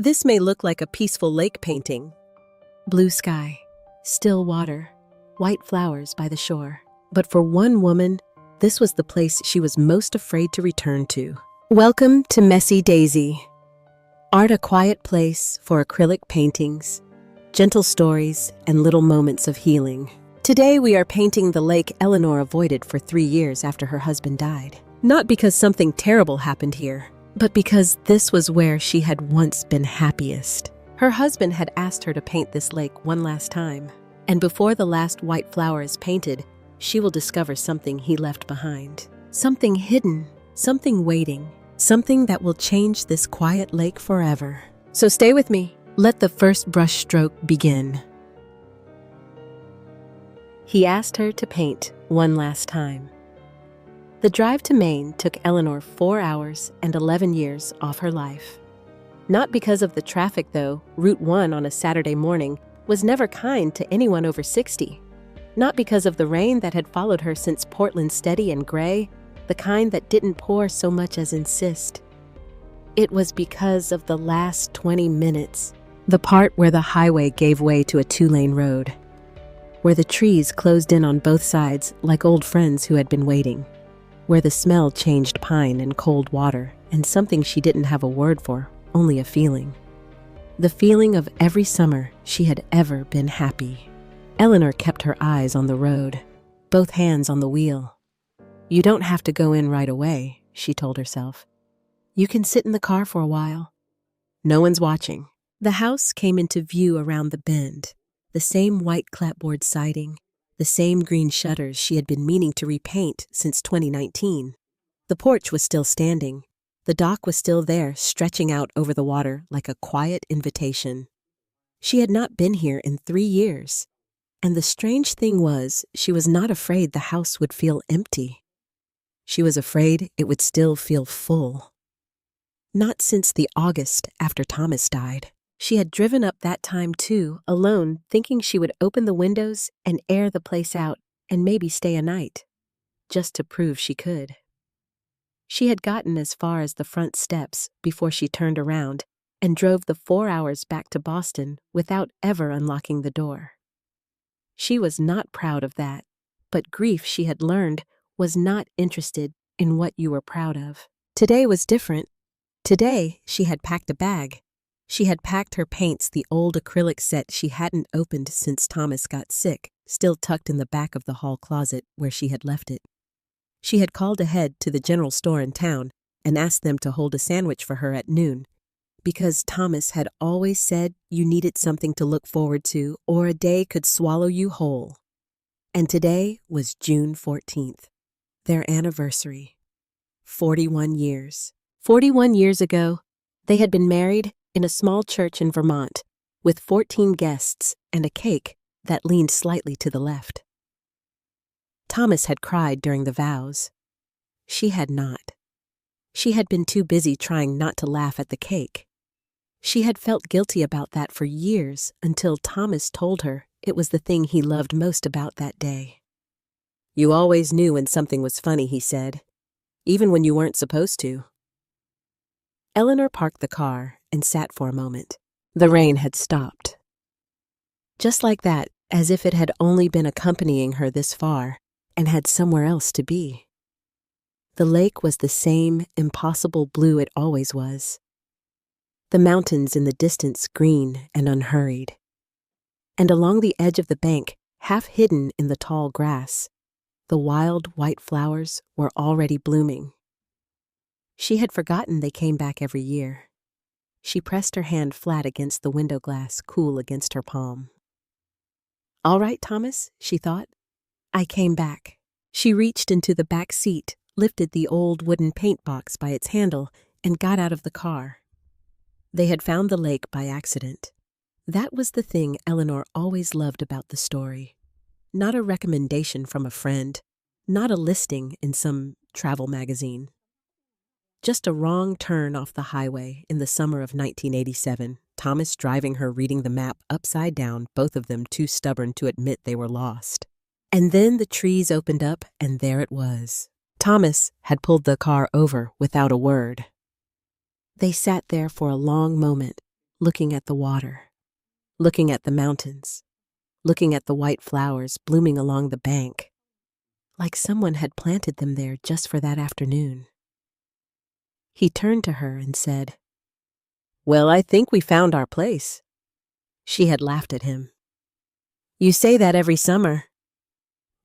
This may look like a peaceful lake painting. Blue sky, still water, white flowers by the shore. But for one woman, this was the place she was most afraid to return to. Welcome to Messy Daisy. Art, a quiet place for acrylic paintings, gentle stories, and little moments of healing. Today we are painting the lake Eleanor avoided for 3 years after her husband died. Not because something terrible happened here, but because this was where she had once been happiest. Her husband had asked her to paint this lake one last time, and before the last white flower is painted, she will discover something he left behind. Something hidden, something waiting, something that will change this quiet lake forever. So stay with me. Let the first brush stroke begin. He asked her to paint one last time. The drive to Maine took Eleanor 4 hours and 11 years off her life. Not because of the traffic, though. Route 1 on a Saturday morning was never kind to anyone over 60. Not because of the rain that had followed her since Portland, steady and gray, the kind that didn't pour so much as insist. It was because of the last 20 minutes, the part where the highway gave way to a 2-lane road, where the trees closed in on both sides like old friends who had been waiting, where the smell changed pine and cold water and something she didn't have a word for, only a feeling. The feeling of every summer she had ever been happy. Eleanor kept her eyes on the road, both hands on the wheel. You don't have to go in right away, she told herself. You can sit in the car for a while. No one's watching. The house came into view around the bend, the same white clapboard siding, the same green shutters she had been meaning to repaint since 2019. The porch was still standing. The dock was still there, stretching out over the water like a quiet invitation. She had not been here in 3 years, and the strange thing was she was not afraid the house would feel empty. She was afraid it would still feel full. Not since the August after Thomas died. She had driven up that time too, alone, thinking she would open the windows and air the place out and maybe stay a night, just to prove she could. She had gotten as far as the front steps before she turned around and drove the 4 hours back to Boston without ever unlocking the door. She was not proud of that, but grief, she had learned, was not interested in what you were proud of. Today was different. Today, she had packed a bag. She had packed her paints, the old acrylic set she hadn't opened since Thomas got sick, still tucked in the back of the hall closet where she had left it. She had called ahead to the general store in town and asked them to hold a sandwich for her at noon, because Thomas had always said you needed something to look forward to or a day could swallow you whole. And today was June 14th, their anniversary. 41 years. 41 years ago, they had been married in a small church in Vermont, with 14 guests and a cake that leaned slightly to the left. Thomas had cried during the vows. She had not. She had been too busy trying not to laugh at the cake. She had felt guilty about that for years until Thomas told her it was the thing he loved most about that day. You always knew when something was funny, he said, even when you weren't supposed to. Eleanor parked the car and sat for a moment. The rain had stopped. Just like that, as if it had only been accompanying her this far and had somewhere else to be. The lake was the same impossible blue it always was. The mountains in the distance green and unhurried. And along the edge of the bank, half hidden in the tall grass, the wild white flowers were already blooming. She had forgotten they came back every year. She pressed her hand flat against the window glass, cool against her palm. All right, Thomas, she thought. I came back. She reached into the back seat, lifted the old wooden paint box by its handle, and got out of the car. They had found the lake by accident. That was the thing Eleanor always loved about the story. Not a recommendation from a friend, not a listing in some travel magazine. Just a wrong turn off the highway in the summer of 1987, Thomas driving her reading the map upside down, both of them too stubborn to admit they were lost. And then the trees opened up, and there it was. Thomas had pulled the car over without a word. They sat there for a long moment, looking at the water, looking at the mountains, looking at the white flowers blooming along the bank, like someone had planted them there just for that afternoon. He turned to her and said, "Well, I think we found our place." She had laughed at him. "You say that every summer."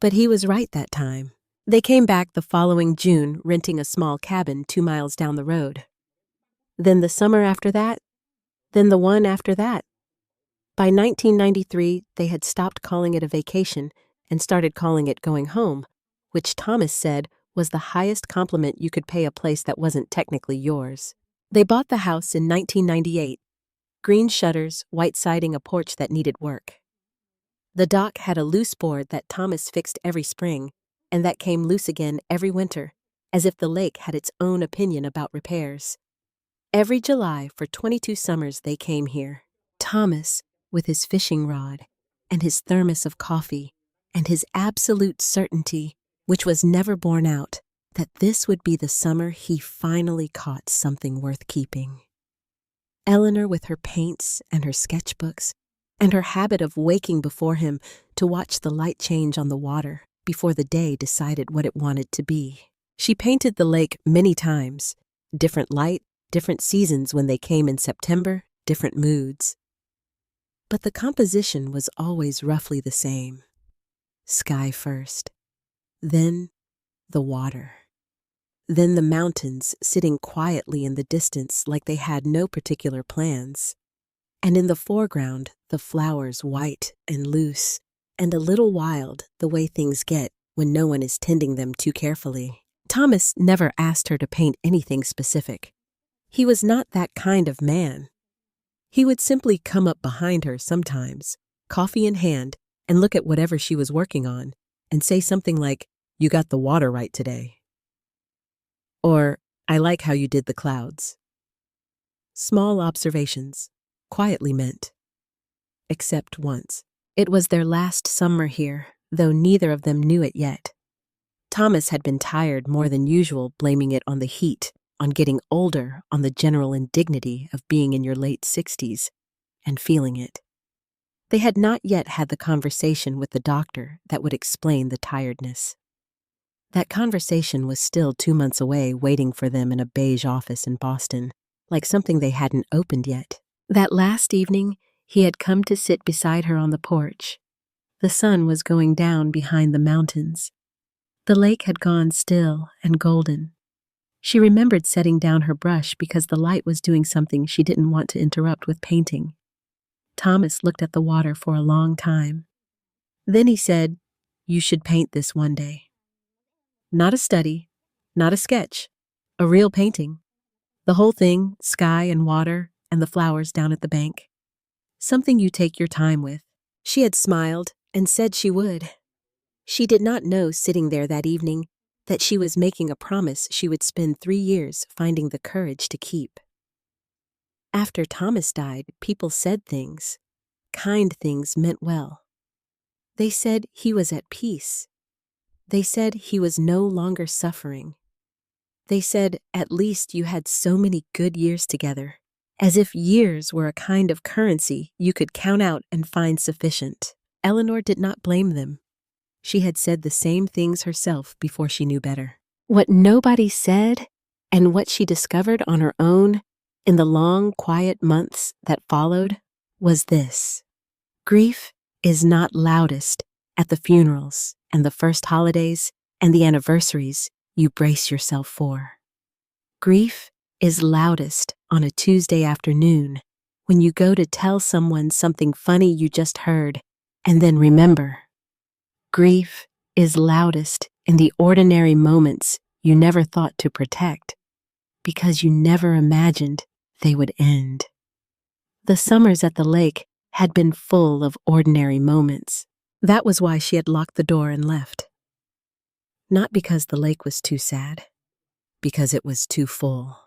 But he was right that time. They came back the following June, renting a small cabin 2 miles down the road. Then the summer after that, then the one after that. By 1993, they had stopped calling it a vacation and started calling it going home, which Thomas said was the highest compliment you could pay a place that wasn't technically yours. They bought the house in 1998. Green shutters, white siding, a porch that needed work. The dock had a loose board that Thomas fixed every spring, and that came loose again every winter, as if the lake had its own opinion about repairs. Every July for 22 summers they came here. Thomas, with his fishing rod, and his thermos of coffee, and his absolute certainty, which was never borne out, that this would be the summer he finally caught something worth keeping. Eleanor with her paints and her sketchbooks, and her habit of waking before him to watch the light change on the water before the day decided what it wanted to be. She painted the lake many times, different light, different seasons when they came in September, different moods. But the composition was always roughly the same. Sky first, then the water, then the mountains sitting quietly in the distance like they had no particular plans, and in the foreground the flowers white and loose and a little wild, the way things get when no one is tending them too carefully. Thomas never asked her to paint anything specific. He was not that kind of man. He would simply come up behind her sometimes, coffee in hand, and look at whatever she was working on, and say something like, "You got the water right today." Or, "I like how you did the clouds." Small observations, quietly meant. Except once. It was their last summer here, though neither of them knew it yet. Thomas had been tired more than usual, blaming it on the heat, on getting older, on the general indignity of being in your late 60s, and feeling it. They had not yet had the conversation with the doctor that would explain the tiredness. That conversation was still 2 months away, waiting for them in a beige office in Boston, like something they hadn't opened yet. That last evening, he had come to sit beside her on the porch. The sun was going down behind the mountains. The lake had gone still and golden. She remembered setting down her brush because the light was doing something she didn't want to interrupt with painting. Thomas looked at the water for a long time. Then he said, "You should paint this one day." Not a study, not a sketch, a real painting. The whole thing, sky and water and the flowers down at the bank. Something you take your time with. She had smiled and said she would. She did not know, sitting there that evening, that she was making a promise she would spend 3 years finding the courage to keep. After Thomas died, people said things. Kind things meant well. They said he was at peace. They said he was no longer suffering. They said, "At least you had so many good years together," as if years were a kind of currency you could count out and find sufficient. Eleanor did not blame them. She had said the same things herself before she knew better. What nobody said, and what she discovered on her own in the long, quiet months that followed, was this: grief is not loudest at the funerals and the first holidays and the anniversaries you brace yourself for. Grief is loudest on a Tuesday afternoon when you go to tell someone something funny you just heard and then remember. Grief is loudest in the ordinary moments you never thought to protect because you never imagined they would end. The summers at the lake had been full of ordinary moments. That was why she had locked the door and left. Not because the lake was too sad, because it was too full.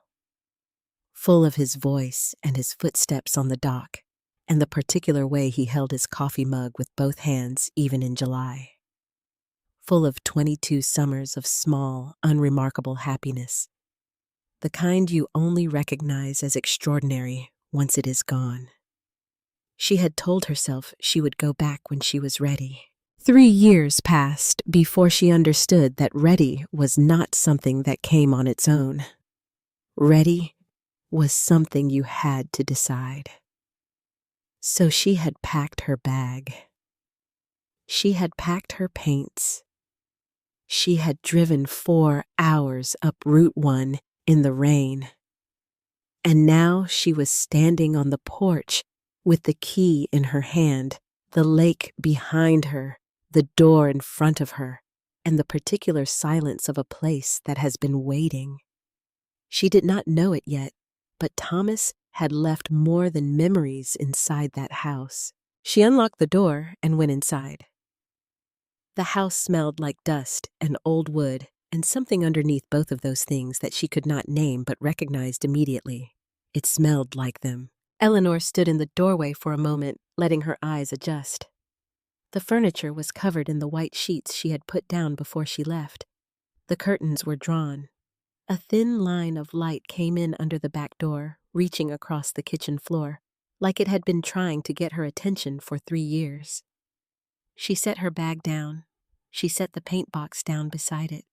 Full of his voice and his footsteps on the dock, and the particular way he held his coffee mug with both hands even in July. Full of 22 summers of small, unremarkable happiness, the kind you only recognize as extraordinary once it is gone. She had told herself she would go back when she was ready. 3 years passed before she understood that ready was not something that came on its own. Ready was something you had to decide. So she had packed her bag. She had packed her paints. She had driven 4 hours up Route 1 in the rain. And now she was standing on the porch with the key in her hand, the lake behind her, the door in front of her, and the particular silence of a place that has been waiting. She did not know it yet, but Thomas had left more than memories inside that house. She unlocked the door and went inside. The house smelled like dust and old wood and something underneath both of those things that she could not name but recognized immediately. It smelled like them. Eleanor stood in the doorway for a moment, letting her eyes adjust. The furniture was covered in the white sheets she had put down before she left. The curtains were drawn. A thin line of light came in under the back door, reaching across the kitchen floor, like it had been trying to get her attention for 3 years. She set her bag down. She set the paint box down beside it.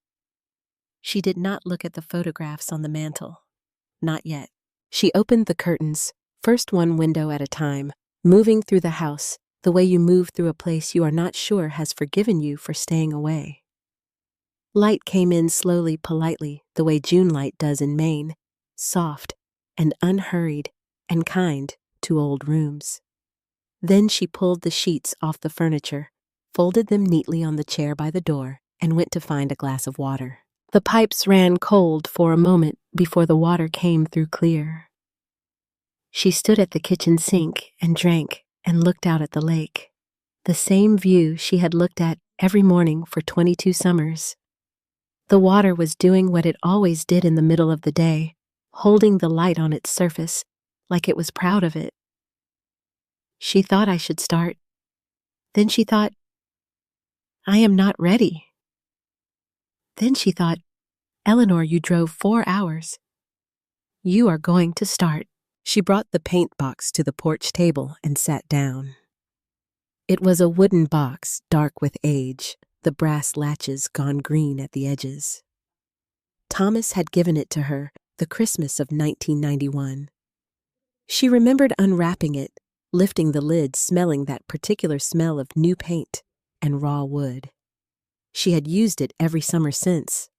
She did not look at the photographs on the mantel. Not yet. She opened the curtains, first one window at a time, moving through the house, the way you move through a place you are not sure has forgiven you for staying away. Light came in slowly, politely, the way June light does in Maine, soft and unhurried and kind to old rooms. Then she pulled the sheets off the furniture, folded them neatly on the chair by the door, and went to find a glass of water. The pipes ran cold for a moment before the water came through clear. She stood at the kitchen sink and drank and looked out at the lake, the same view she had looked at every morning for 22 summers. The water was doing what it always did in the middle of the day, holding the light on its surface like it was proud of it. She thought I should start. Then she thought, I am not ready. Then she thought, Eleanor, you drove 4 hours. You are going to start. She brought the paint box to the porch table and sat down. It was a wooden box, dark with age, the brass latches gone green at the edges. Thomas had given it to her the Christmas of 1991. She remembered unwrapping it, lifting the lid, smelling that particular smell of new paint and raw wood. She had used it every summer since.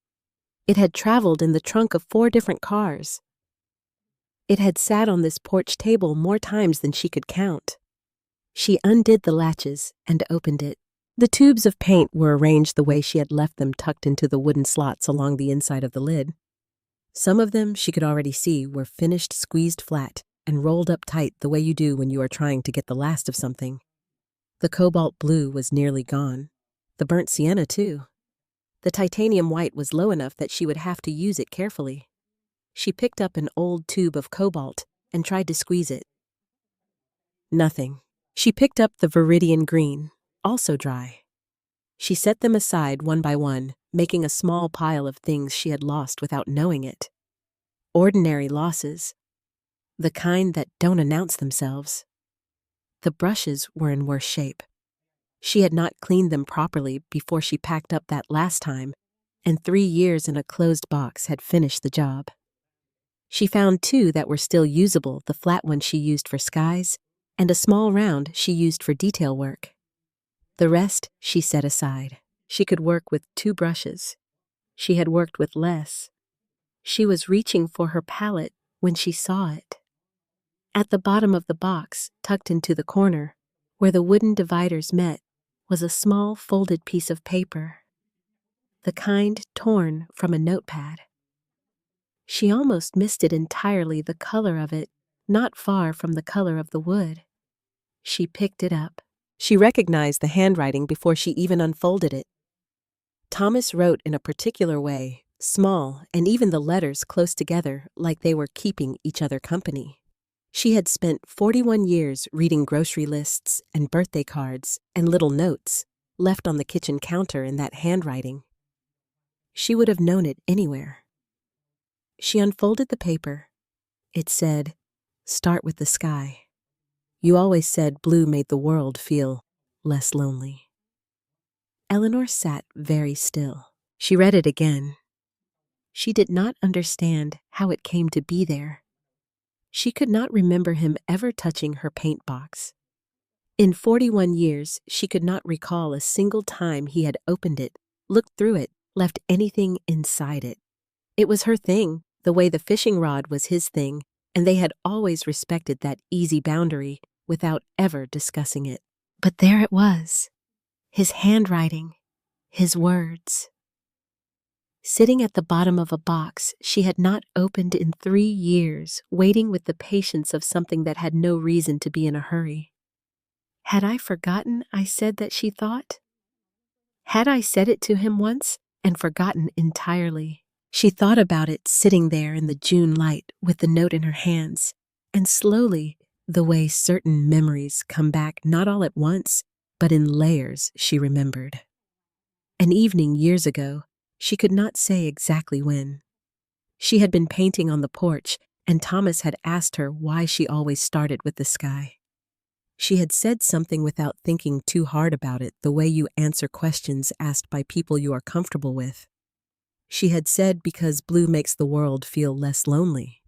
It had traveled in the trunk of 4 different cars. It had sat on this porch table more times than she could count. She undid the latches and opened it. The tubes of paint were arranged the way she had left them, tucked into the wooden slots along the inside of the lid. Some of them, she could already see, were finished, squeezed flat, and rolled up tight the way you do when you are trying to get the last of something. The cobalt blue was nearly gone. The burnt sienna, too. The titanium white was low enough that she would have to use it carefully. She picked up an old tube of cobalt and tried to squeeze it. Nothing. She picked up the viridian green, also dry. She set them aside one by one, making a small pile of things she had lost without knowing it. Ordinary losses. The kind that don't announce themselves. The brushes were in worse shape. She had not cleaned them properly before she packed up that last time, and 3 years in a closed box had finished the job. She found 2 that were still usable, the flat one she used for skies, and a small round she used for detail work. The rest she set aside. She could work with 2 brushes. She had worked with less. She was reaching for her palette when she saw it. At the bottom of the box, tucked into the corner, where the wooden dividers met, was a small folded piece of paper, the kind torn from a notepad. She almost missed it entirely, the color of it, not far from the color of the wood. She picked it up. She recognized the handwriting before she even unfolded it. Thomas wrote in a particular way, small, and even the letters close together, like they were keeping each other company. She had spent 41 years reading grocery lists and birthday cards and little notes left on the kitchen counter in that handwriting. She would have known it anywhere. She unfolded the paper. It said, start with the sky. You always said blue made the world feel less lonely." Eleanor sat very still. She read it again. She did not understand how it came to be there. She could not remember him ever touching her paint box. In 41 years, she could not recall a single time he had opened it, looked through it, left anything inside it. It was her thing, the way the fishing rod was his thing, and they had always respected that easy boundary without ever discussing it. But there it was, his handwriting, his words. Sitting at the bottom of a box she had not opened in 3 years, waiting with the patience of something that had no reason to be in a hurry. Had I forgotten I said that, she thought? Had I said it to him once and forgotten entirely? She thought about it sitting there in the June light with the note in her hands, and slowly, the way certain memories come back not all at once, but in layers, she remembered. An evening years ago, she could not say exactly when. She had been painting on the porch, and Thomas had asked her why she always started with the sky. She had said something without thinking too hard about it, the way you answer questions asked by people you are comfortable with. She had said because blue makes the world feel less lonely.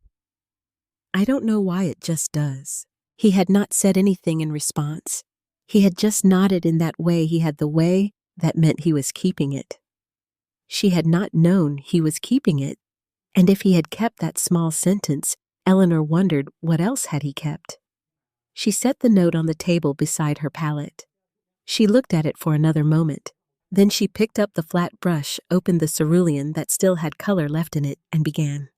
I don't know why, it just does. He had not said anything in response. He had just nodded in that way. He had the way that meant he was keeping it. She had not known he was keeping it, and if he had kept that small sentence, Eleanor wondered what else had he kept. She set the note on the table beside her palette. She looked at it for another moment. Then she picked up the flat brush, opened the cerulean that still had color left in it, and began.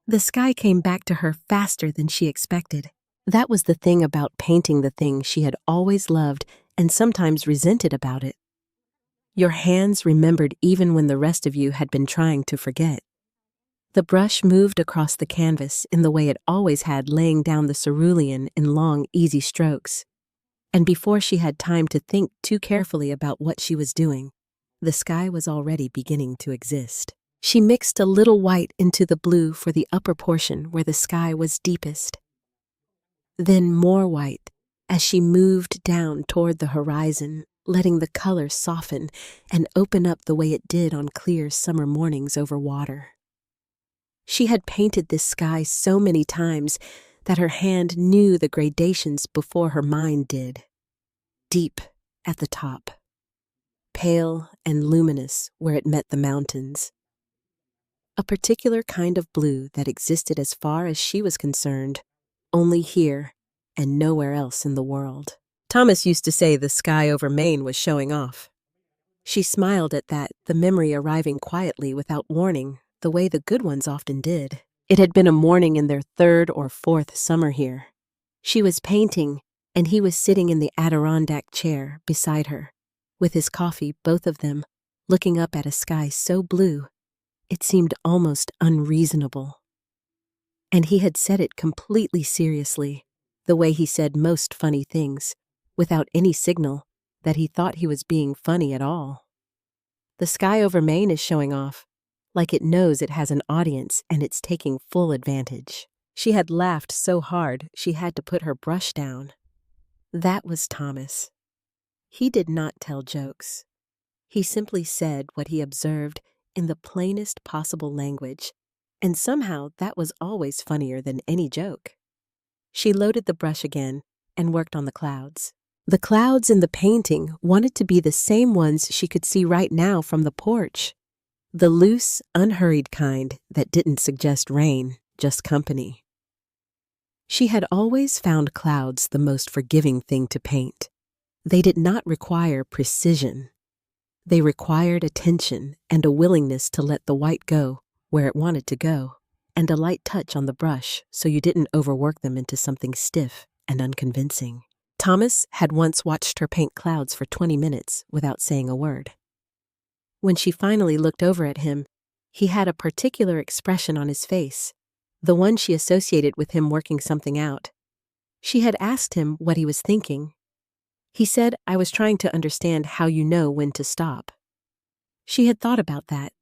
The sky came back to her faster than she expected. That was the thing about painting, the thing she had always loved and sometimes resented about it. Your hands remembered even when the rest of you had been trying to forget. The brush moved across the canvas in the way it always had, laying down the cerulean in long, easy strokes. And before she had time to think too carefully about what she was doing, the sky was already beginning to exist. She mixed a little white into the blue for the upper portion where the sky was deepest. Then more white as she moved down toward the horizon, letting the color soften and open up the way it did on clear summer mornings over water. She had painted this sky so many times that her hand knew the gradations before her mind did. Deep at the top, pale and luminous where it met the mountains. A particular kind of blue that existed, as far as she was concerned, only here and nowhere else in the world. Thomas used to say the sky over Maine was showing off. She smiled at that, the memory arriving quietly without warning, the way the good ones often did. It had been a morning in their 3rd or 4th summer here. She was painting, and he was sitting in the Adirondack chair beside her, with his coffee, both of them, looking up at a sky so blue, it seemed almost unreasonable. And he had said it completely seriously, the way he said most funny things, without any signal that he thought he was being funny at all. The sky over Maine is showing off, like it knows it has an audience and it's taking full advantage. She had laughed so hard she had to put her brush down. That was Thomas. He did not tell jokes. He simply said what he observed in the plainest possible language, and somehow that was always funnier than any joke. She loaded the brush again and worked on the clouds. The clouds in the painting wanted to be the same ones she could see right now from the porch. The loose, unhurried kind that didn't suggest rain, just company. She had always found clouds the most forgiving thing to paint. They did not require precision. They required attention and a willingness to let the white go where it wanted to go, and a light touch on the brush so you didn't overwork them into something stiff and unconvincing. Thomas had once watched her paint clouds for 20 minutes without saying a word. When she finally looked over at him, he had a particular expression on his face, the one she associated with him working something out. She had asked him what he was thinking. He said, "I was trying to understand how you know when to stop." She had thought about that.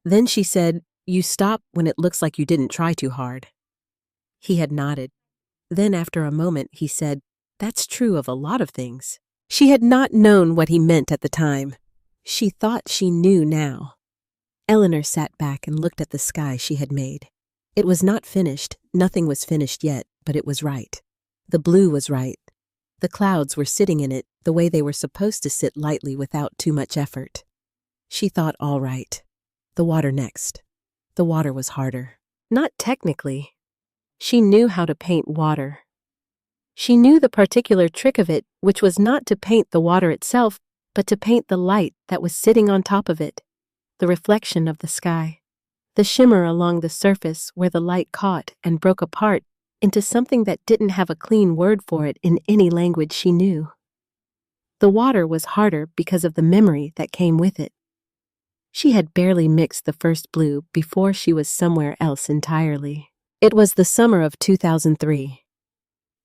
Then she said, "You stop when it looks like you didn't try too hard." He had nodded. Then after a moment he said, "That's true of a lot of things." She had not known what he meant at the time. She thought she knew now. Eleanor sat back and looked at the sky she had made. It was not finished, nothing was finished yet, but it was right. The blue was right. The clouds were sitting in it the way they were supposed to sit, lightly without too much effort. She thought, all right. The water next. The water was harder. Not technically. She knew how to paint water. She knew the particular trick of it, which was not to paint the water itself, but to paint the light that was sitting on top of it, the reflection of the sky, the shimmer along the surface where the light caught and broke apart into something that didn't have a clean word for it in any language she knew. The water was harder because of the memory that came with it. She had barely mixed the first blue before she was somewhere else entirely. It was the summer of 2003.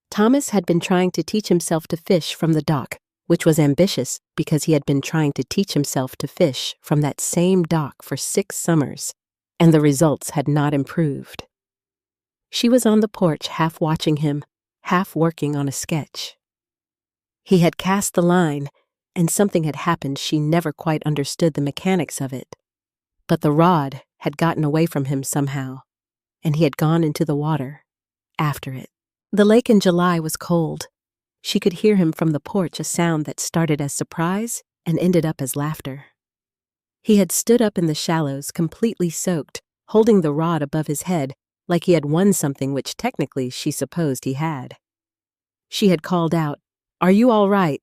Thomas had been trying to teach himself to fish from the dock, which was ambitious because he had been trying to teach himself to fish from that same dock for 6 summers, and the results had not improved. She was on the porch, half watching him, half working on a sketch. He had cast the line, and something had happened. She never quite understood the mechanics of it. But the rod had gotten away from him somehow, and he had gone into the water after it. The lake in July was cold. She could hear him from the porch, a sound that started as surprise and ended up as laughter. He had stood up in the shallows, completely soaked, holding the rod above his head like he had won something which technically she supposed he had. She had called out, "Are you all right?"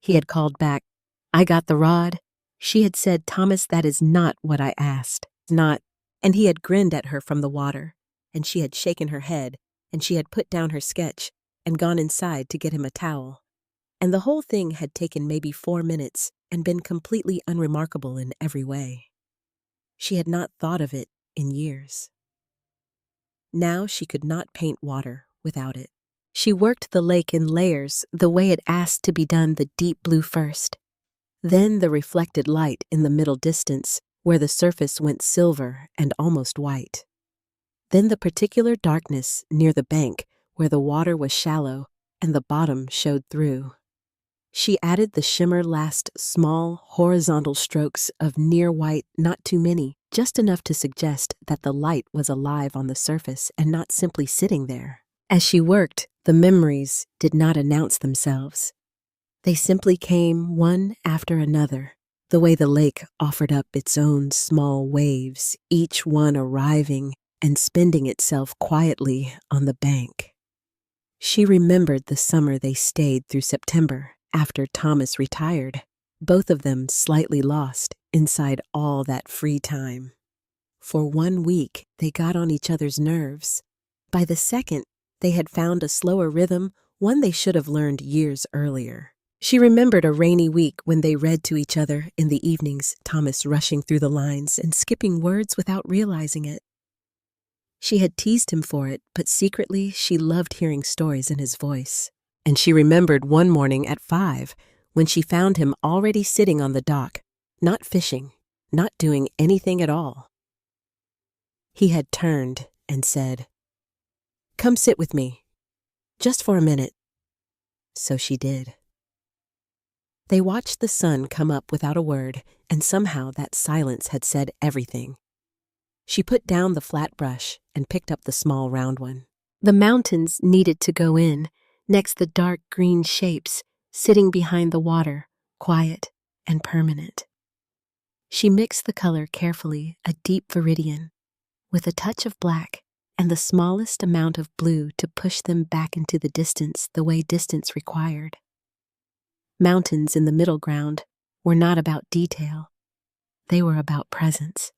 He had called back, "I got the rod." She had said, "Thomas, that is not what I asked. Not." And he had grinned at her from the water, and she had shaken her head, and she had put down her sketch and gone inside to get him a towel. And the whole thing had taken maybe 4 minutes and been completely unremarkable in every way. She had not thought of it in years. Now she could not paint water without it. She worked the lake in layers the way it asked to be done, the deep blue first, then the reflected light in the middle distance where the surface went silver and almost white, then the particular darkness near the bank where the water was shallow and the bottom showed through. She added the shimmer last small horizontal strokes of near white, not too many, just enough to suggest that the light was alive on the surface and not simply sitting there. As she worked, the memories did not announce themselves. They simply came one after another, the way the lake offered up its own small waves, each one arriving and spending itself quietly on the bank. She remembered the summer they stayed through September after Thomas retired, both of them slightly lost inside all that free time. For 1 week, they got on each other's nerves. By the second, they had found a slower rhythm, one they should have learned years earlier. She remembered a rainy week when they read to each other in the evenings, Thomas rushing through the lines and skipping words without realizing it. She had teased him for it, but secretly she loved hearing stories in his voice. And she remembered one morning at 5 when she found him already sitting on the dock, not fishing, not doing anything at all. He had turned and said, "Come sit with me, just for a minute." So she did. They watched the sun come up without a word, and somehow that silence had said everything. She put down the flat brush and picked up the small round one. The mountains needed to go in, next the dark green shapes sitting behind the water, quiet and permanent. She mixed the color carefully, a deep viridian, with a touch of black and the smallest amount of blue to push them back into the distance the way distance required. Mountains in the middle ground were not about detail. They were about presence.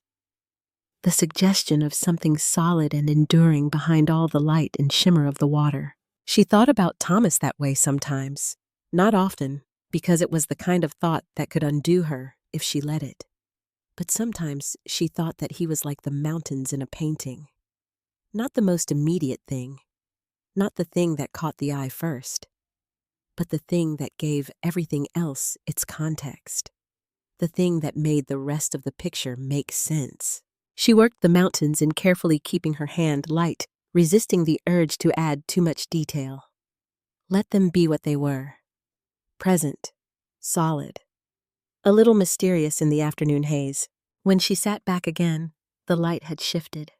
The suggestion of something solid and enduring behind all the light and shimmer of the water. She thought about Thomas that way sometimes, not often, because it was the kind of thought that could undo her if she let it. But sometimes she thought that he was like the mountains in a painting. Not the most immediate thing, not the thing that caught the eye first, but the thing that gave everything else its context, the thing that made the rest of the picture make sense. She worked the mountains in carefully keeping her hand light resisting the urge to add too much detail. Let them be what they were. Present, solid, a little mysterious in the afternoon haze. When she sat back again, the light had shifted.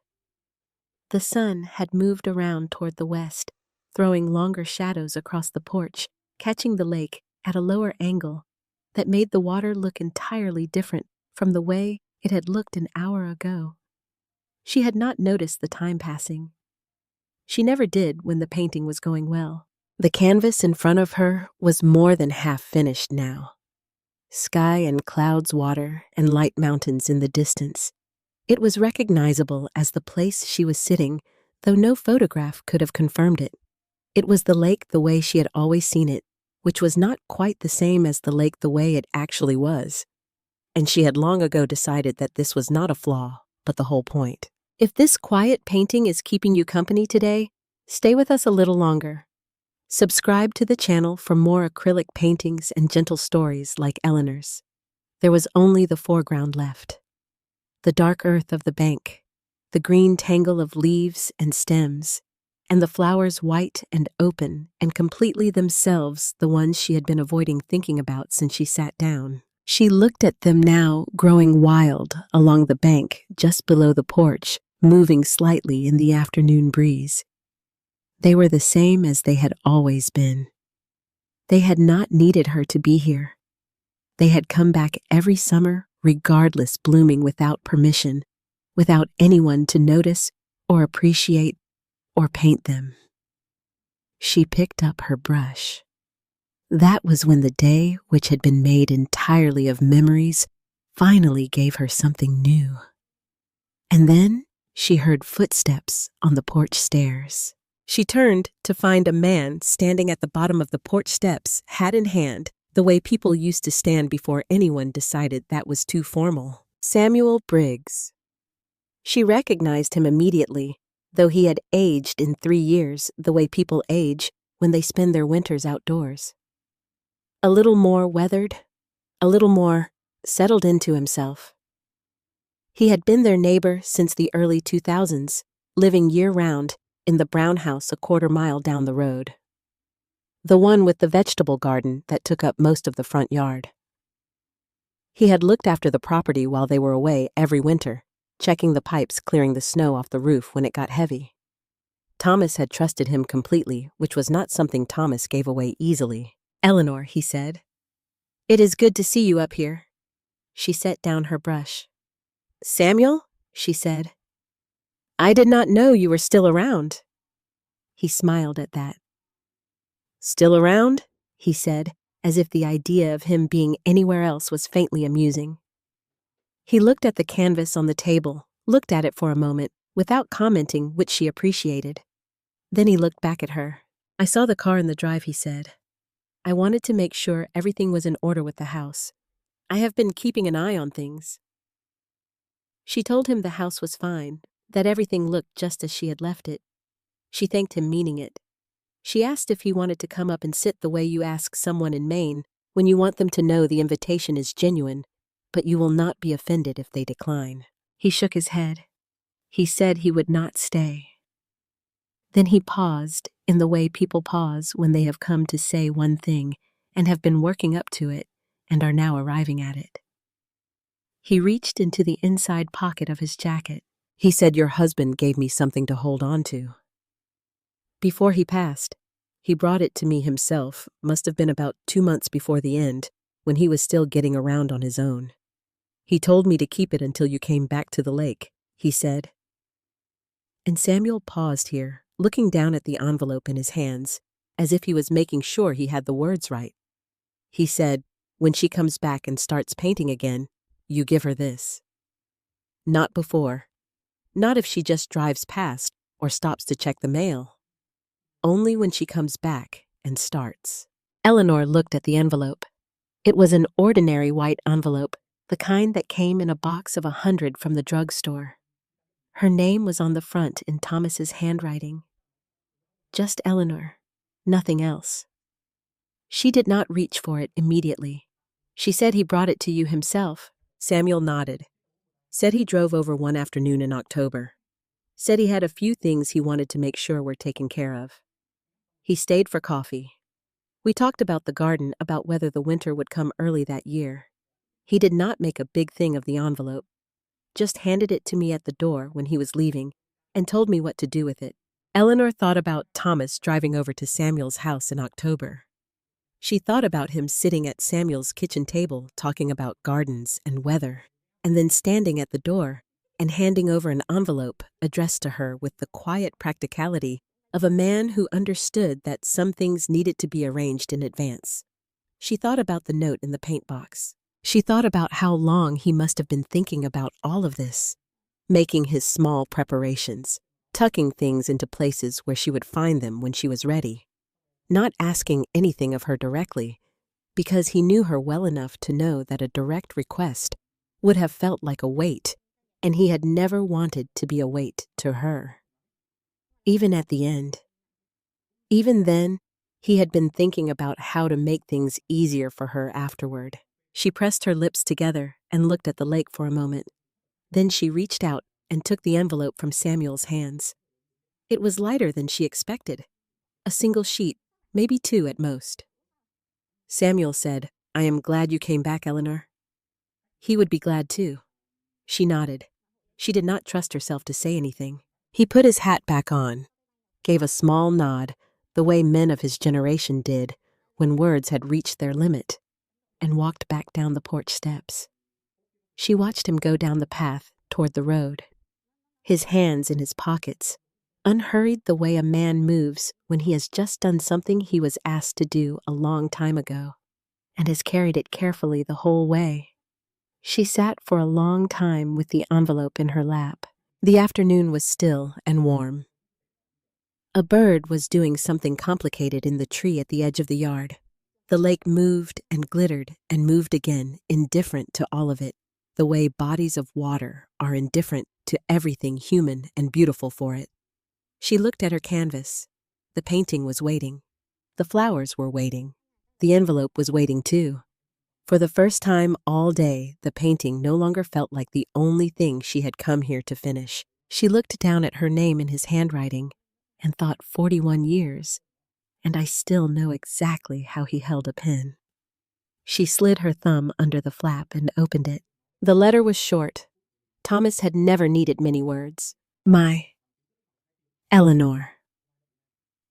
The sun had moved around toward the west, throwing longer shadows across the porch, catching the lake at a lower angle that made the water look entirely different from the way it had looked an hour ago. She had not noticed the time passing. She never did when the painting was going well. The canvas in front of her was more than half finished now. Sky and clouds, water, and light mountains in the distance. It was recognizable as the place she was sitting, though no photograph could have confirmed it. It was the lake the way she had always seen it, which was not quite the same as the lake the way it actually was. And she had long ago decided that this was not a flaw, but the whole point. If this quiet painting is keeping you company today, stay with us a little longer. Subscribe to the channel for more acrylic paintings and gentle stories like Eleanor's. There was only the foreground left. The dark earth of the bank, the green tangle of leaves and stems, and the flowers white and open and completely themselves the ones she had been avoiding thinking about since she sat down. She looked at them now growing wild along the bank just below the porch, moving slightly in the afternoon breeze. They were the same as they had always been. They had not needed her to be here. They had come back every summer, regardless, blooming without permission, without anyone to notice or appreciate or paint them. She picked up her brush. That was when the day, which had been made entirely of memories, finally gave her something new. And then she heard footsteps on the porch stairs. She turned to find a man standing at the bottom of the porch steps, hat in hand, the way people used to stand before anyone decided that was too formal. Samuel Briggs. She recognized him immediately, though he had aged in 3 years the way people age when they spend their winters outdoors. A little more weathered, a little more settled into himself. He had been their neighbor since the early 2000s, living year-round in the brown house a quarter-mile down the road. The one with the vegetable garden that took up most of the front yard. He had looked after the property while they were away every winter, checking the pipes clearing the snow off the roof when it got heavy. Thomas had trusted him completely, which was not something Thomas gave away easily. "Eleanor," he said, "it is good to see you up here." She set down her brush. "Samuel," she said, "I did not know you were still around." He smiled at that. "Still around?" he said, as if the idea of him being anywhere else was faintly amusing. He looked at the canvas on the table, looked at it for a moment, without commenting, which she appreciated. Then he looked back at her. "I saw the car in the drive," he said. "I wanted to make sure everything was in order with the house. I have been keeping an eye on things." She told him the house was fine, that everything looked just as she had left it. She thanked him, meaning it. She asked if he wanted to come up and sit the way you ask someone in Maine when you want them to know the invitation is genuine, but you will not be offended if they decline. He shook his head. He said he would not stay. Then he paused in the way people pause when they have come to say one thing and have been working up to it and are now arriving at it. He reached into the inside pocket of his jacket. "He said your husband gave me something to hold on to. Before he passed, he brought it to me himself, must have been about 2 months before the end, when he was still getting around on his own. He told me to keep it until you came back to the lake," he said. And Samuel paused here, looking down at the envelope in his hands, as if he was making sure he had the words right. He said, "When she comes back and starts painting again, you give her this. Not before. Not if she just drives past or stops to check the mail. Only when she comes back and starts." Eleanor looked at the envelope. It was an ordinary white envelope, the kind that came in a box of 100 from the drugstore. Her name was on the front in Thomas's handwriting. Just Eleanor, nothing else. She did not reach for it immediately. "She said he brought it to you himself." Samuel nodded. "Said he drove over one afternoon in October. Said he had a few things he wanted to make sure were taken care of. He stayed for coffee. We talked about the garden, about whether the winter would come early that year. He did not make a big thing of the envelope, just handed it to me at the door when he was leaving and told me what to do with it. Eleanor thought about Thomas driving over to Samuel's house in October. She thought about him sitting at Samuel's kitchen table talking about gardens and weather, and then standing at the door and handing over an envelope addressed to her with the quiet practicality of a man who understood that some things needed to be arranged in advance. She thought about the note in the paint box. She thought about how long he must have been thinking about all of this, making his small preparations, tucking things into places where she would find them when she was ready, not asking anything of her directly, because he knew her well enough to know that a direct request would have felt like a weight, and he had never wanted to be a weight to her. Even at the end. Even then, he had been thinking about how to make things easier for her afterward. She pressed her lips together and looked at the lake for a moment. Then she reached out and took the envelope from Samuel's hands. It was lighter than she expected. A single sheet, maybe two at most. Samuel said, "I am glad you came back, Eleanor." He would be glad too. She nodded. She did not trust herself to say anything. He put his hat back on, gave a small nod, the way men of his generation did when words had reached their limit, and walked back down the porch steps. She watched him go down the path toward the road, his hands in his pockets, unhurried the way a man moves when he has just done something he was asked to do a long time ago, and has carried it carefully the whole way. She sat for a long time with the envelope in her lap. The afternoon was still and warm. A bird was doing something complicated in the tree at the edge of the yard. The lake moved and glittered and moved again, indifferent to all of it, the way bodies of water are indifferent to everything human and beautiful for it. She looked at her canvas. The painting was waiting. The flowers were waiting. The envelope was waiting too. For the first time all day, the painting no longer felt like the only thing she had come here to finish. She looked down at her name in his handwriting and thought 41 years, and I still know exactly how he held a pen. She slid her thumb under the flap and opened it. The letter was short. Thomas had never needed many words. My Eleanor.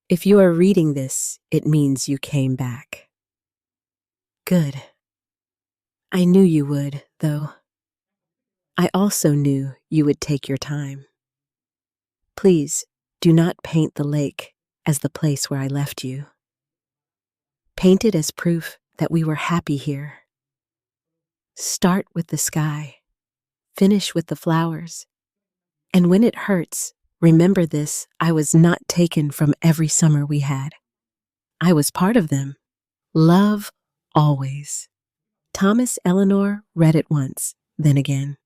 If you are reading this, it means you came back. Good. I knew you would, though. I also knew you would take your time. Please, do not paint the lake as the place where I left you. Paint it as proof that we were happy here. Start with the sky. Finish with the flowers. And when it hurts, remember this: I was not taken from every summer we had. I was part of them. Love, always. Thomas Eleanor read it once, then again.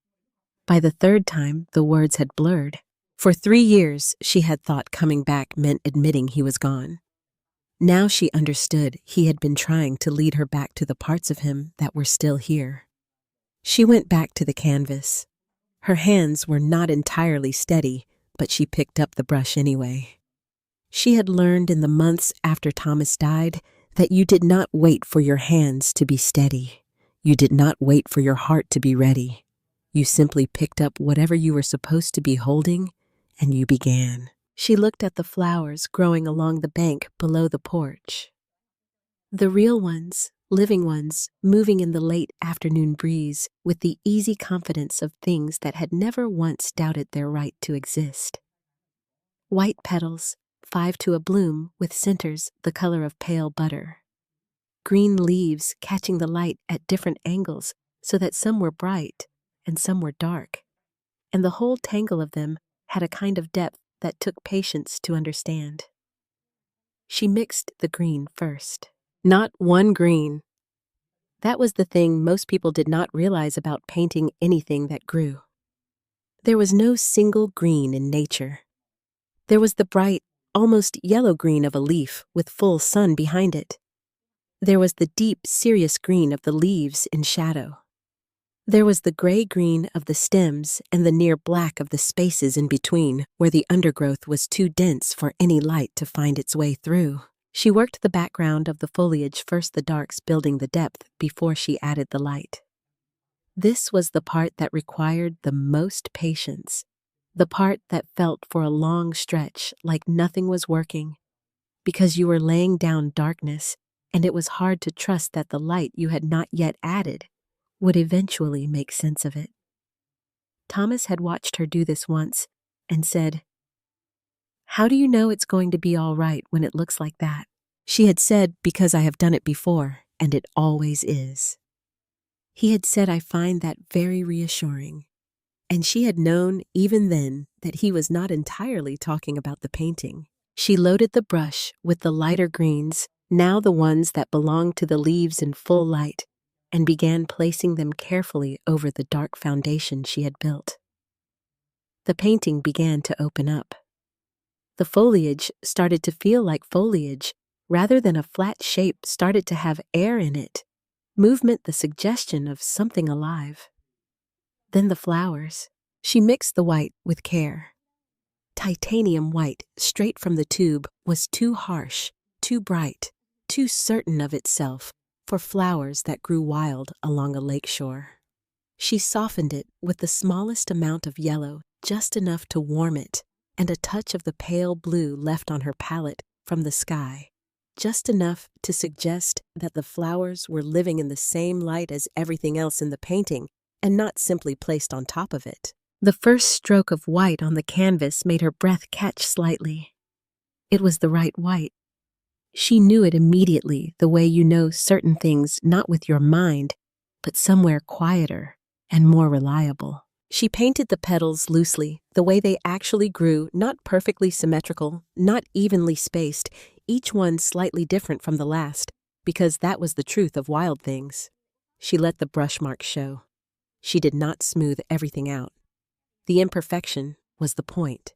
By the third time, the words had blurred. For 3 years, she had thought coming back meant admitting he was gone. Now she understood he had been trying to lead her back to the parts of him that were still here. She went back to the canvas. Her hands were not entirely steady, but she picked up the brush anyway. She had learned in the months after Thomas died that you did not wait for your hands to be steady. You did not wait for your heart to be ready. You simply picked up whatever you were supposed to be holding, and you began. She looked at the flowers growing along the bank below the porch. The real ones, living ones, moving in the late afternoon breeze with the easy confidence of things that had never once doubted their right to exist. White petals, 5 to a bloom with centers the color of pale butter. Green leaves catching the light at different angles so that some were bright and some were dark, and the whole tangle of them had a kind of depth that took patience to understand. She mixed the green first. Not one green. That was the thing most people did not realize about painting anything that grew. There was no single green in nature. There was the bright, almost yellow green of a leaf with full sun behind it. There was the deep, serious green of the leaves in shadow. There was the gray-green of the stems and the near black of the spaces in between, where the undergrowth was too dense for any light to find its way through. She worked the background of the foliage, first the darks building the depth before she added the light. This was the part that required the most patience, the part that felt for a long stretch like nothing was working, because you were laying down darkness, and it was hard to trust that the light you had not yet added would eventually make sense of it. Thomas had watched her do this once and said, "How do you know it's going to be all right when it looks like that?" She had said, "Because I have done it before, and it always is." He had said, "I find that very reassuring." And she had known even then that he was not entirely talking about the painting. She loaded the brush with the lighter greens, now the ones that belonged to the leaves in full light, and began placing them carefully over the dark foundation she had built. The painting began to open up. The foliage started to feel like foliage, rather than a flat shape started to have air in it, movement, the suggestion of something alive. Then the flowers. She mixed the white with care. Titanium white, straight from the tube, was too harsh, too bright, too certain of itself for flowers that grew wild along a lake shore. She softened it with the smallest amount of yellow, just enough to warm it, and a touch of the pale blue left on her palette from the sky, just enough to suggest that the flowers were living in the same light as everything else in the painting, and not simply placed on top of it. The first stroke of white on the canvas made her breath catch slightly. It was the right white. She knew it immediately, the way you know certain things not with your mind, but somewhere quieter and more reliable. She painted the petals loosely, the way they actually grew, not perfectly symmetrical, not evenly spaced, each one slightly different from the last, because that was the truth of wild things. She let the brush marks show. She did not smooth everything out. The imperfection was the point.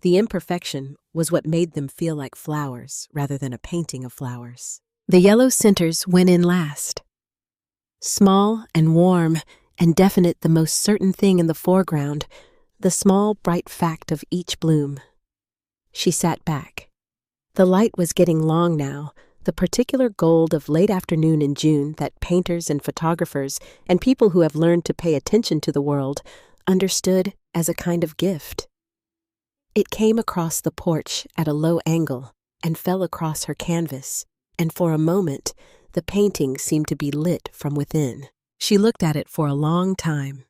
The imperfection was what made them feel like flowers rather than a painting of flowers. The yellow centers went in last. Small and warm and definite, the most certain thing in the foreground, the small, bright fact of each bloom. She sat back. The light was getting long now, the particular gold of late afternoon in June that painters and photographers and people who have learned to pay attention to the world understood as a kind of gift. It came across the porch at a low angle and fell across her canvas, and for a moment the painting seemed to be lit from within. She looked at it for a long time.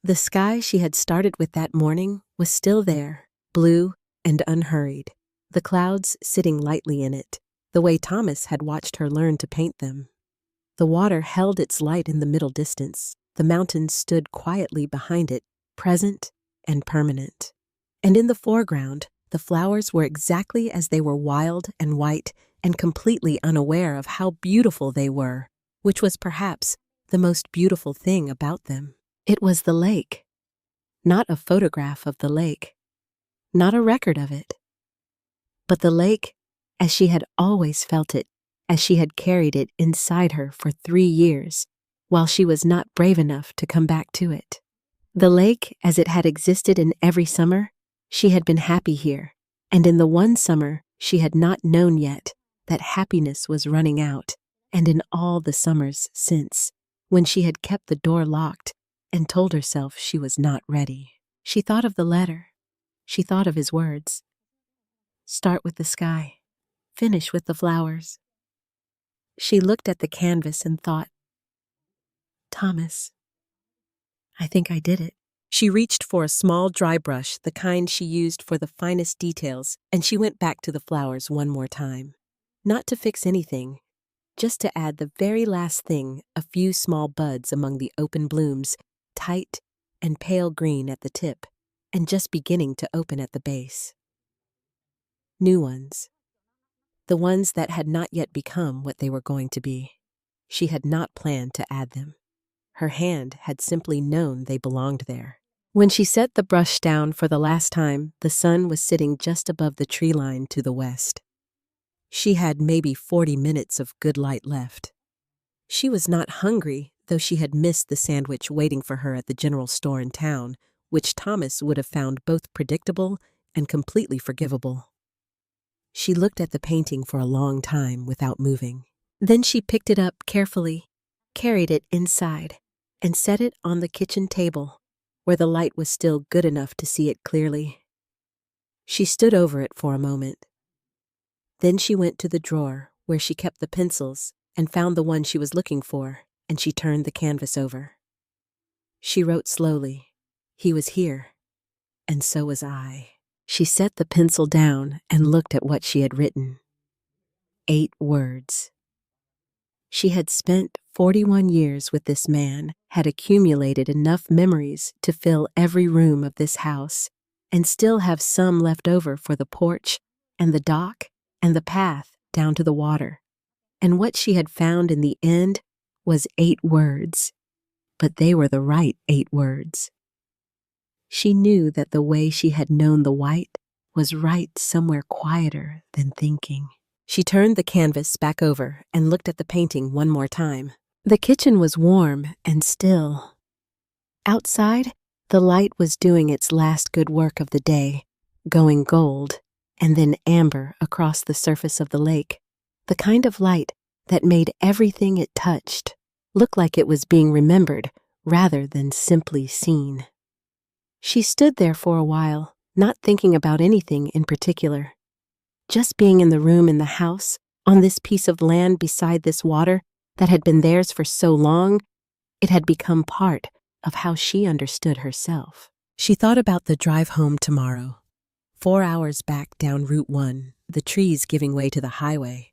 The sky she had started with that morning was still there, blue and unhurried, the clouds sitting lightly in it, the way Thomas had watched her learn to paint them. The water held its light in the middle distance. The mountains stood quietly behind it, present and permanent. And in the foreground, the flowers were exactly as they were, wild and white and completely unaware of how beautiful they were, which was perhaps the most beautiful thing about them. It was the lake, not a photograph of the lake, not a record of it, but the lake as she had always felt it, as she had carried it inside her for 3 years, while she was not brave enough to come back to it. The lake as it had existed in every summer. She had been happy here, and in the one summer she had not known yet that happiness was running out, and in all the summers since, when she had kept the door locked and told herself she was not ready. She thought of the letter. She thought of his words. Start with the sky. Finish with the flowers. She looked at the canvas and thought, Thomas, I think I did it. She reached for a small dry brush, the kind she used for the finest details, and she went back to the flowers one more time. Not to fix anything, just to add the very last thing, a few small buds among the open blooms, tight and pale green at the tip, and just beginning to open at the base. New ones. The ones that had not yet become what they were going to be. She had not planned to add them. Her hand had simply known they belonged there. When she set the brush down for the last time, the sun was sitting just above the tree line to the west. She had maybe 40 minutes of good light left. She was not hungry, though she had missed the sandwich waiting for her at the general store in town, which Thomas would have found both predictable and completely forgivable. She looked at the painting for a long time without moving. Then she picked it up carefully, carried it inside, and set it on the kitchen table, where the light was still good enough to see it clearly. She stood over it for a moment. Then she went to the drawer where she kept the pencils and found the one she was looking for, and she turned the canvas over. She wrote slowly, "He was here, and so was I." She set the pencil down and looked at what she had written. 8 words. She had spent 41 years with this man, had accumulated enough memories to fill every room of this house, and still have some left over for the porch and the dock and the path down to the water. And what she had found in the end was 8 words, but they were the right 8 words. She knew that the way she had known the white was right somewhere quieter than thinking. She turned the canvas back over and looked at the painting one more time. The kitchen was warm and still. Outside, the light was doing its last good work of the day, going gold and then amber across the surface of the lake, the kind of light that made everything it touched look like it was being remembered rather than simply seen. She stood there for a while, not thinking about anything in particular. Just being in the room in the house, on this piece of land beside this water that had been theirs for so long, it had become part of how she understood herself. She thought about the drive home tomorrow. 4 hours back down Route 1, the trees giving way to the highway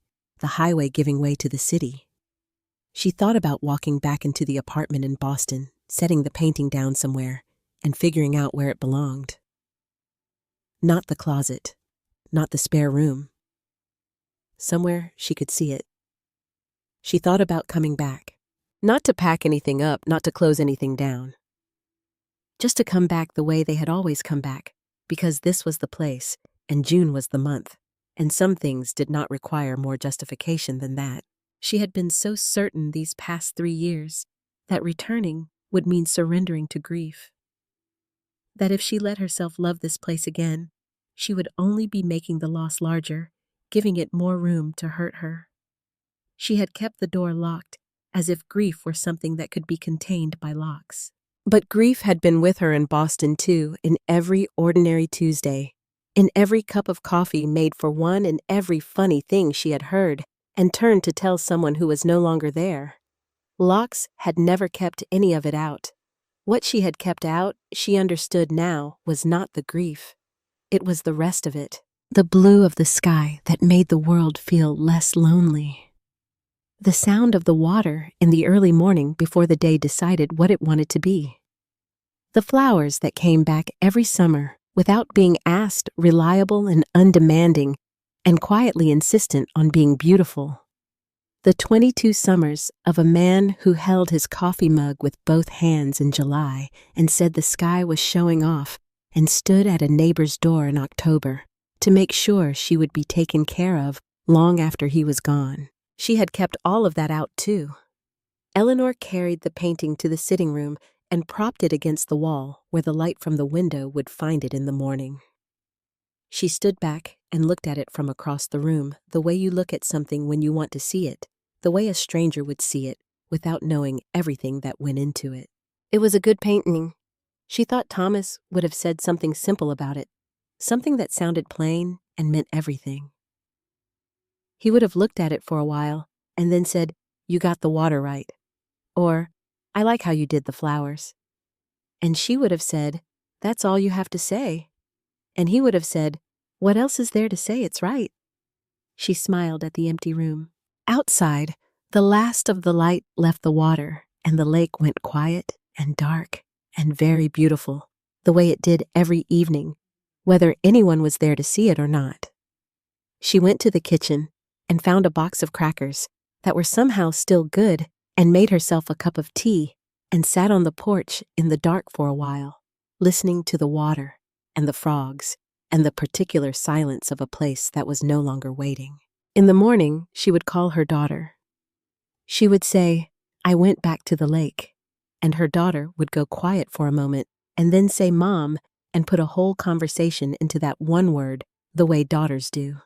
giving way to the city. She thought about walking back into the apartment in Boston, setting the painting down somewhere, and figuring out where it belonged. Not the closet, not the spare room. Somewhere she could see it. She thought about coming back, not to pack anything up, not to close anything down. Just to come back the way they had always come back, because this was the place, and June was the month, and some things did not require more justification than that. She had been so certain these past 3 years that returning would mean surrendering to grief. That if she let herself love this place again, she would only be making the loss larger, giving it more room to hurt her. She had kept the door locked, as if grief were something that could be contained by locks. But grief had been with her in Boston too, in every ordinary Tuesday, in every cup of coffee made for one, in every funny thing she had heard and turned to tell someone who was no longer there. Locks had never kept any of it out. What she had kept out, she understood now, was not the grief. It was the rest of it, the blue of the sky that made the world feel less lonely. The sound of the water in the early morning before the day decided what it wanted to be. The flowers that came back every summer without being asked, reliable and undemanding, and quietly insistent on being beautiful. The 22 summers of a man who held his coffee mug with both hands in July and said the sky was showing off and stood at a neighbor's door in October to make sure she would be taken care of long after he was gone. She had kept all of that out too. Eleanor carried the painting to the sitting room and propped it against the wall where the light from the window would find it in the morning. She stood back and looked at it from across the room, the way you look at something when you want to see it, the way a stranger would see it without knowing everything that went into it. It was a good painting. She thought Thomas would have said something simple about it, something that sounded plain and meant everything. He would have looked at it for a while and then said, "You got the water right," or, "I like how you did the flowers." And she would have said, "That's all you have to say." And he would have said, "What else is there to say? It's right." She smiled at the empty room. Outside, the last of the light left the water, and the lake went quiet and dark and very beautiful, the way it did every evening, whether anyone was there to see it or not. She went to the kitchen and found a box of crackers that were somehow still good and made herself a cup of tea and sat on the porch in the dark for a while, listening to the water and the frogs and the particular silence of a place that was no longer waiting. In the morning, she would call her daughter. She would say, I went back to the lake, and her daughter would go quiet for a moment and then say Mom and put a whole conversation into that one word the way daughters do.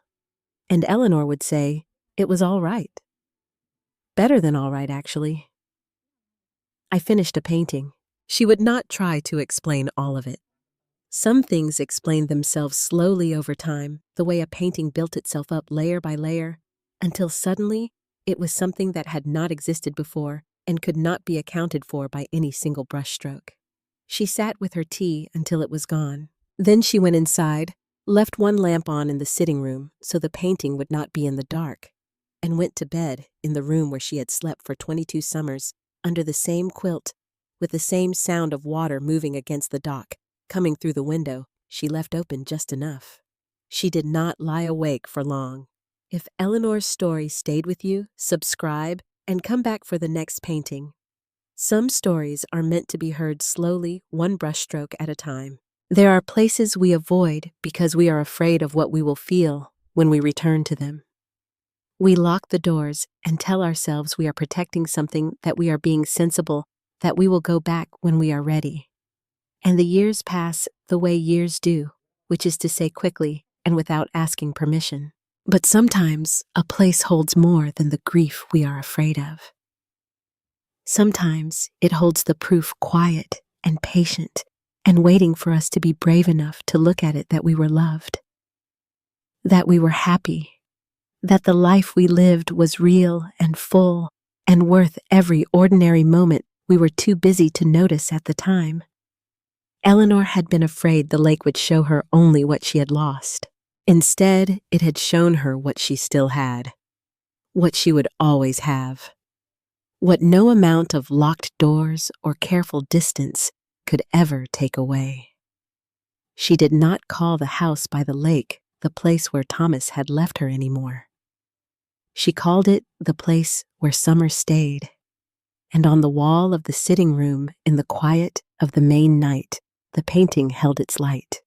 And Eleanor would say, it was all right. Better than all right, actually. I finished a painting. She would not try to explain all of it. Some things explained themselves slowly over time, the way a painting built itself up layer by layer, until suddenly it was something that had not existed before and could not be accounted for by any single brushstroke. She sat with her tea until it was gone. Then she went inside, left one lamp on in the sitting room so the painting would not be in the dark, and went to bed in the room where she had slept for 22 summers, under the same quilt, with the same sound of water moving against the dock, coming through the window she left open just enough. She did not lie awake for long. If Eleanor's story stayed with you, subscribe and come back for the next painting. Some stories are meant to be heard slowly, one brushstroke at a time. There are places we avoid because we are afraid of what we will feel when we return to them. We lock the doors and tell ourselves we are protecting something, that we are being sensible, that we will go back when we are ready. And the years pass the way years do, which is to say quickly and without asking permission. But sometimes a place holds more than the grief we are afraid of. Sometimes it holds the proof quiet and patient and waiting for us to be brave enough to look at it, that we were loved, that we were happy, that the life we lived was real and full and worth every ordinary moment we were too busy to notice at the time. Eleanor had been afraid the lake would show her only what she had lost. Instead, it had shown her what she still had, what she would always have, what no amount of locked doors or careful distance could ever take away. She did not call the house by the lake the place where Thomas had left her anymore. She called it the place where summer stayed. And on the wall of the sitting room, in the quiet of the Maine night, the painting held its light.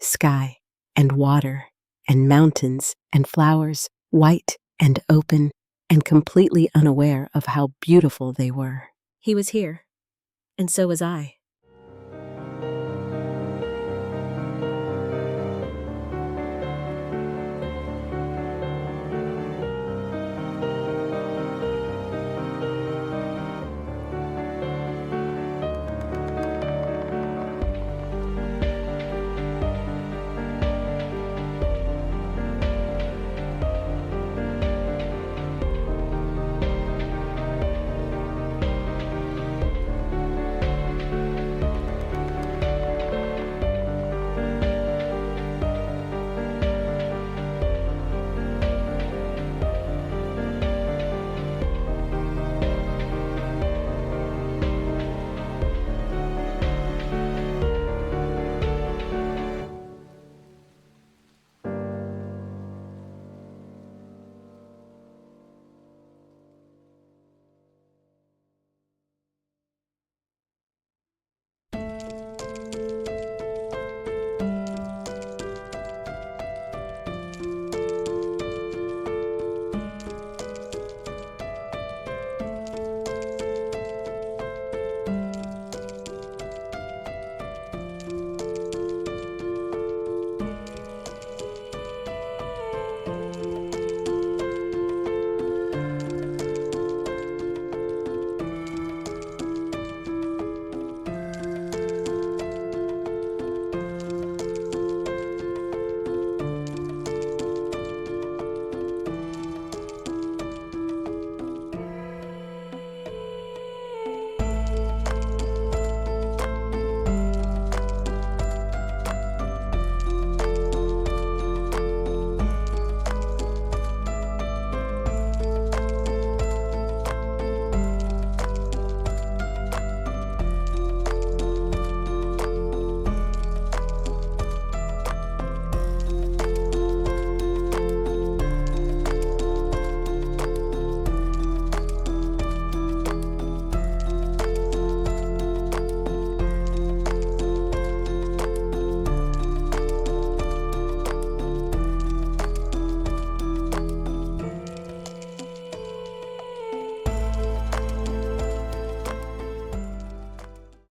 Sky and water and mountains and flowers, white and open and completely unaware of how beautiful they were. He was here, and so was I.